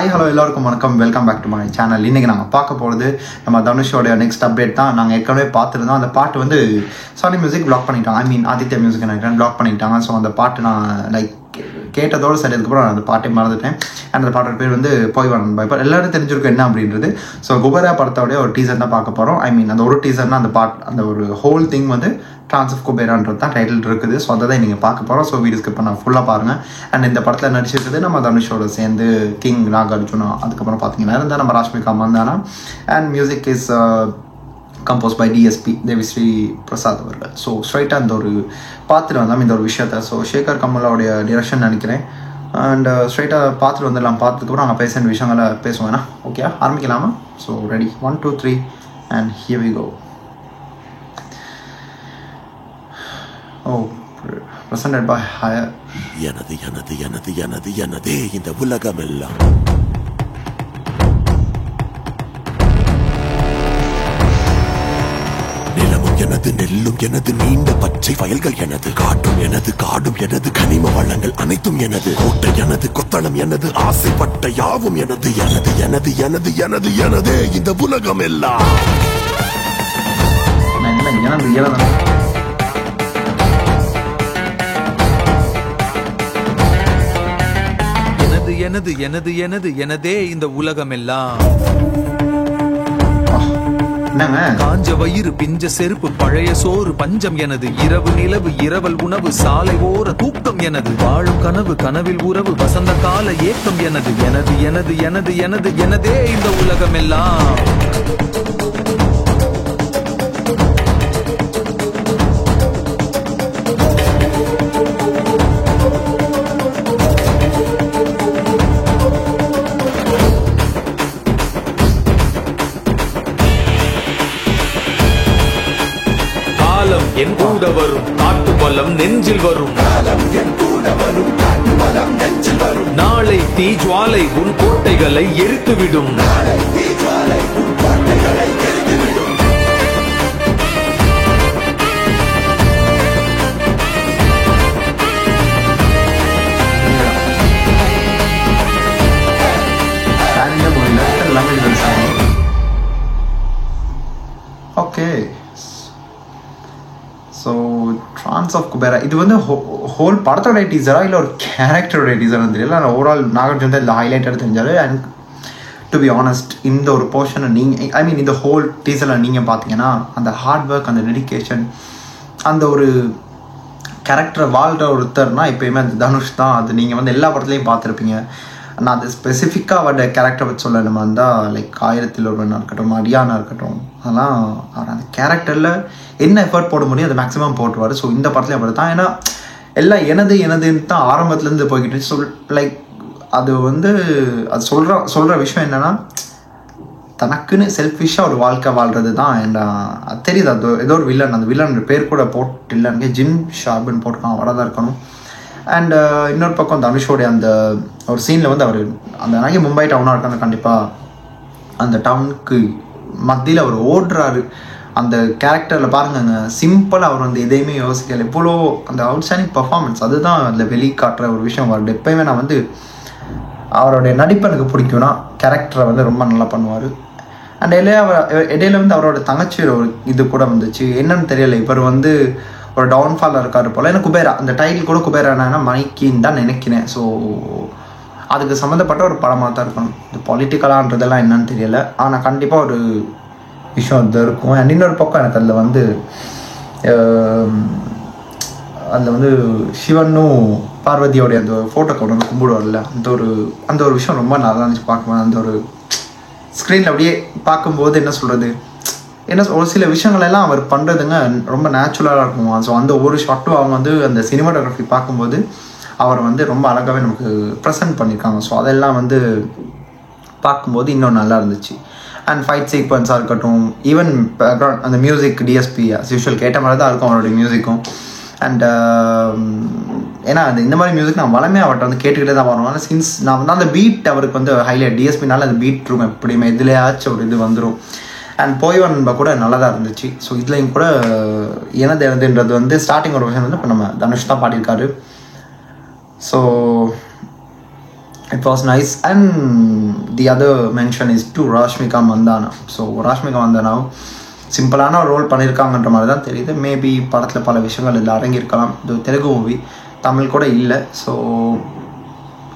Hi hello எல்லாருக்கும் வணக்கம், welcome back to my channel. இன்றைக்கி நாங்கள் பார்க்க போகிறது நம்ம தனுஷோடைய நெக்ஸ்ட் அப்டேட் தான். நாங்கள் ஏற்கனவே பார்த்துருந்தோம். அந்த பாட்டு வந்து சோனி மியூசிக் பிளாக் பண்ணிட்டாங்க, ஆதித்யா மியூசிக் நினைக்கிறேன் பிளாக் பண்ணிட்டாங்க. ஸோ அந்த பாட்டு நான் கேட்டதோடு சரி, அதுக்கப்புறம் நான் அந்த பாட்டை மறந்துட்டேன். அண்ட் அந்த பாட்டோட பேர் வந்து போய் வரணும் பை. இப்போ எல்லோரும் தெரிஞ்சிருக்கும் என்ன அப்படின்றது. ஸோ குபேரா படத்தோடைய ஒரு டீசர் தான் பார்க்க போகிறோம். அந்த ஒரு டீசர்னா அந்த அந்த ஒரு ஹோல் திங் வந்து ட்ரான்ஸ் ஆஃப் குபேரான்றது தான் டைட்டில் இருக்குது. ஸோ அதை தான் நீங்கள் பார்க்க போகிறோம். ஸோ வீடியோ ஸ்கிப் பண்ண ஃபுல்லாக பாருங்கள். அண்ட் இந்த படத்தில் நடிச்சிருக்குது நம்ம தனுஷோட சேர்ந்து கிங் நாகார்ஜுனா, அதுக்கப்புறம் பார்த்தீங்கன்னா இருந்தால் நம்ம Rashmika Mandanna. And music is composed by DSP Devi Sri Prasad அவர்கள். ஸோ ஸ்ட்ரைட்டாக அந்த ஒரு பார்த்துட்டு வந்தோம் இந்த ஒரு விஷயத்தை. ஸோ சேகர் கமலோடைய டிரெக்ஷன் நினைக்கிறேன். அண்ட் ஸ்ட்ரைட்டாக பார்த்துட்டு வந்துடலாம். பார்த்ததுக்கப்புறம் நாங்கள் பேச வேண்டிய விஷயங்களை பேசுவேன்னா ஓகே ஆரம்பிக்கலாமா? So ready 1 2 3 and here we go. presented by Higher. எனது எனது எனது எனது எனதே இந்த உலகமெல்லாம். நிலமும் எனது, நெல்லும் எனது, நீண்ட பச்சை வயல்கள் எனது, காட்டும் எனது, காடும் எனது, கனிம வளங்கள் அனைத்தும் எனது, கோட்டை எனது, கொத்தளம் எனது, ஆசைப்பட்ட யாவும் எனது, எனது எனது எனது எனது எனதே இந்த உலகமெல்லாம். எனது எனது எனது எனதே இந்த உலகமெல்லாம். காஞ்ச வயிறு, பிஞ்ச செருப்பு, பழைய சோறு, பஞ்சம் எனது, இரவு நிலவு, இரவல் உணவு, சாலை ஓர தூக்கம் எனது, வாழும் கனவு, கனவில் உறவு, வசந்த கால ஏக்கம் எனது, எனது எனது எனது எனது எனதே இந்த உலகமெல்லாம். என் கூட வரும் காட்டு பலம் நெஞ்சில் வரும், நாளை தீஜ்வாலை உன் கோட்டைகளை எரித்துவிடும். Okay, so trance of Kubera இது வந்து ஹோல் படத்தோட டீசரா இல்லை ஒரு கேரக்டரோட டீசர்னு தெரியல. ஆனால் ஓவரால் நாகார்ஜுன் தான் இதில் ஹைலைட்டட் தெரிஞ்சார். அண்ட் டு பி ஆனஸ்ட் இந்த ஒரு போர்ஷனை நீங்கள் இந்த ஹோல் டீசரில் நீங்கள் பார்த்தீங்கன்னா அந்த ஹார்ட் ஒர்க், அந்த டெடிக்கேஷன், அந்த ஒரு கேரக்டரை வாழ்கிற ஒருத்தர்னா எப்போயுமே அந்த தனுஷ் தான். அது நீங்கள் வந்து எல்லா படத்துலையும் பார்த்துருப்பீங்க. நான் அது ஸ்பெசிஃபிக்காக அவரோட கேரக்டரை பற்றி சொல்லணுமா இருந்தால் லைக் 1000 இருக்கட்டும், அடியானா இருக்கட்டும், அதெல்லாம் அவர் அந்த கேரக்டரில் என்ன எஃபர்ட் போட முடியும் அதை மேக்ஸிமம் போட்டுருவார். ஸோ இந்த படத்துலையும் அப்படி தான். ஏன்னா எல்லாம் எனதுன்னு தான் ஆரம்பத்துலேருந்து போய்கிட்டு லைக் அது வந்து அது சொல்கிற விஷயம் என்னென்னா தனக்குன்னு செல்ஃபிஷாக ஒரு வாழ்க்கை வாழ்கிறது தான். அண்ட் அது தெரியுது. அது ஏதோ ஒரு வில்லன், அந்த வில்லன் பேர் கூட போட்டு இல்லைன்னு ஜிம் ஷார்புன்னு போட்டுருக்கான், அவராக தான் இருக்கணும். அண்ட் இன்னொரு பக்கம் தனுஷோடைய அந்த ஒரு சீனில் வந்து அவர் அந்த நிறைய மும்பை டவுனாக இருக்காங்க. கண்டிப்பாக அந்த டவுனுக்கு மத்தியில் அவர் ஓடுறாரு. அந்த கேரக்டரில் பாருங்க, சிம்பிளாக அவர் வந்து எதையுமே யோசிக்கல. எவ்வளோ அந்த அவுட்ஸ்டாண்டிங் பர்ஃபார்மன்ஸ், அதுதான் அதில் வெளிக்காட்டுற ஒரு விஷயம். அவருடைய எப்போயுமே நான் வந்து அவருடைய நடிப்பு எனக்கு பிடிக்கும்னா கேரக்டரை வந்து ரொம்ப நல்லா பண்ணுவார். அண்ட் இடையில வந்து அவரோட தங்கச்சியோட ஒரு இது கூட வந்துச்சு, என்னன்னு தெரியலை. இவர் வந்து ஒரு டவுன்ஃபாலில் இருக்காரு போல். ஏன்னா குபேரா அந்த டைட்டில் கூட குபேரா என்னன்னா மணிக்கின்னு தான் நினைக்கிறேன். ஸோ அதுக்கு சம்மந்தப்பட்ட ஒரு படமாக தான் இருக்கணும். இது பொலிட்டிக்கலான்றதெல்லாம் என்னன்னு தெரியலை, ஆனால் கண்டிப்பாக ஒரு விஷயம் அது இருக்கும். அண்ட் இன்னொரு பக்கம் எனக்கு அதில் வந்து சிவனும் பார்வதியோடைய அந்த ஃபோட்டோ கொண்டு வந்து கும்பிடுவார்ல, அந்த ஒரு விஷயம் ரொம்ப நல்லா இருந்துச்சு பார்க்கும்போது. அந்த ஒரு ஸ்க்ரீனில் அப்படியே பார்க்கும்போது என்ன சொல்கிறது, ஒரு சில விஷயங்கள் எல்லாம் அவர் பண்ணுறதுங்க ரொம்ப நேச்சுரலாக இருக்கும். ஸோ அந்த ஒரு ஷாட்டும் அவங்க வந்து அந்த சினிமாட்டோகிராஃபி பார்க்கும்போது அவர் வந்து ரொம்ப அழகாகவே நமக்கு ப்ரெசென்ட் பண்ணியிருக்காங்க. ஸோ அதெல்லாம் வந்து பார்க்கும்போது இன்னும் நல்லா இருந்துச்சு. அண்ட் ஃபைட் சீக்வன்ஸாக இருக்கட்டும், ஈவன் பேக்ரவுண்ட் அந்த மியூசிக் டிஎஸ்பி யூஷுவல் கேட்ட மாதிரி தான் இருக்கும் அவருடைய மியூசிக்கும். அண்ட் ஏன்னா இந்த மாதிரி மியூசிக் நான் வளமே அவர்கிட்ட வந்து கேட்டுக்கிட்டே தான் வரும். ஆனால் சின்ஸ் நான் வந்து அந்த பீட் அவருக்கு வந்து ஹைலைட் டிஎஸ்பினால அந்த பீட் இருக்கும் எப்படியுமே இதுலேயாச்சும் ஒரு இது வந்துடும். அண்ட் போய்வன் கூட நல்லா தான் இருந்துச்சு. ஸோ இதுலேயும் கூட எனதுன்றது வந்து ஸ்டார்டிங் ஒரு விஷயம் வந்து இப்போ நம்ம தனுஷ் தான் பாடியிருக்காரு. So It was nice. And the other mention is to Rashmika Mandanna. So Rashmika Mandanna சிம்பிளான ஒரு ரோல் பண்ணியிருக்காங்கன்ற மாதிரி தான் தெரியுது. மேபி படத்தில் பல விஷயங்கள் இதில் அடங்கியிருக்கலாம். இது தெலுங்கு மூவி, தமிழ் கூட இல்லை. ஸோ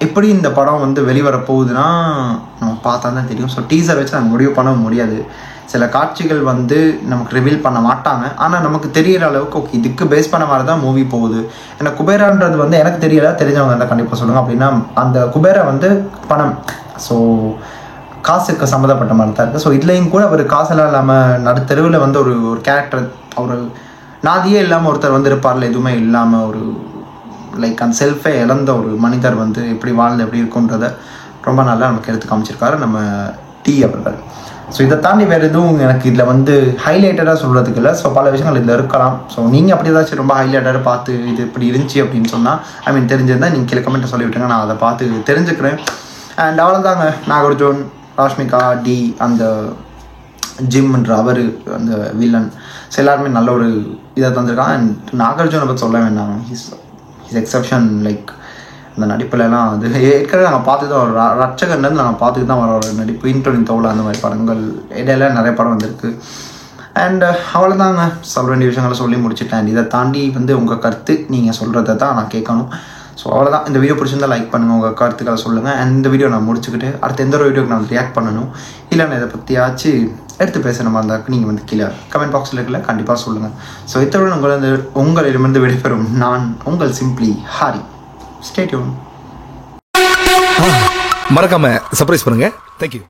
எப்படி இந்த படம் வந்து வெளிவர போகுதுன்னா நம்ம பார்த்தா தான் தெரியும். ஸோ டீசர் வச்சு நம்ம முடிவு பண்ண முடியாது. சில காட்சிகள் வந்து நமக்கு ரிவீல் பண்ண மாட்டாங்க. ஆனால் நமக்கு தெரிகிற அளவுக்கு ஓகே இதுக்கு பேஸ் பண்ண மாதிரி தான் மூவி போகுது. ஏன்னா குபேரான்றது வந்து எனக்கு தெரியல, தெரிஞ்சவங்க இருந்தால் கண்டிப்பாக சொல்லுங்கள். அப்படின்னா அந்த குபேரா வந்து பணம், ஸோ காசுக்கு சம்மந்தப்பட்ட மாதிரி தான் இருக்குது. ஸோ இதுலேயும் கூட அவர் காசெல்லாம் இல்லாமல் நடுத்தெருவில் வந்து ஒரு கேரக்டர், அவர் நாதியே இல்லாமல் ஒருத்தர் வந்து இருப்பார்ல, எதுவுமே இல்லாமல் ஒரு லைக் அந்த செல்ஃபே இழந்த ஒரு மனிதர் வந்து எப்படி வாழ்ந்து எப்படி இருக்குன்றதை ரொம்ப நல்லா நமக்கு எடுத்து காமிச்சிருக்காரு நம்ம டி அவர்கள். ஸோ இதை தாண்டி வேறு எதுவும் எனக்கு இதில் வந்து ஹைலைட்டடாக சொல்கிறதுக்கு இல்லை. ஸோ பல விஷயங்கள் இதில் இருக்கலாம். ஸோ நீங்கள் அப்படி ஏதாச்சும் ரொம்ப ஹைலைட்டடாக பார்த்து இது இப்படி இருந்துச்சு அப்படின்னு சொன்னால் தெரிஞ்சிருந்தால் நீங்கள் கீழே கமெண்ட்டை சொல்லிவிட்டுங்க, நான் அதை பார்த்து தெரிஞ்சுக்கிறேன். அண்ட் அவ்வளோதாங்க. நாகார்ஜுன், ராஷ்மிகா, டி, அந்த ஜிம்ன்ற அவர், அந்த வில்லன், ஸோ எல்லாருமே நல்ல ஒரு இதை தந்திருக்காங்க. அண்ட் நாகார்ஜுனை பற்றி சொல்ல வேண்டாம், ஹிஸ் எக்ஸப்ஷன். லைக் அந்த நடிப்புலலாம் அது ஏற்கனவே நாங்கள் பார்த்து தான் வரோம். ரட்சகன்லேருந்து நாங்கள் பார்த்துட்டு தான் வரோம் ஒரு நடிப்பு. இன்டோனின் தோலை அந்த மாதிரி படங்கள் இடையில நிறைய படம் வந்திருக்கு. அண்ட் அவ்வளோதாங்க, சொல்ல வேண்டிய விஷயங்களை சொல்லி முடிச்சுட்டேன். இதை தாண்டி வந்து உங்கள் கருத்து நீங்கள் சொல்கிறத தான் நான் கேட்கணும். ஸோ அவ்வளோதான். இந்த வீடியோ பிடிச்சிருந்தால் லைக் பண்ணுங்கள், உங்கள் கருத்துக்களை சொல்லுங்கள். அண்ட் இந்த வீடியோ நான் முடிச்சுக்கிட்டு அடுத்த எந்த ஒரு வீடியோக்கு நான் ரியாக்ட் பண்ணணும், இல்லை நான் இதை பற்றியாச்சு எடுத்து பேசுகிற மாதிரி இருந்தால் நீங்கள் வந்து கீழே கமெண்ட் பாக்ஸில் இருக்கல கண்டிப்பாக சொல்லுங்கள். ஸோ இத்தோடு உங்களிடமிருந்து விடைபெறும் நான் உங்கள் சிம்பிளி ஹாரி. Stay tune. மறக்காம சர்ப்ரைஸ் பண்ணுங்க. தேங்க்யூ.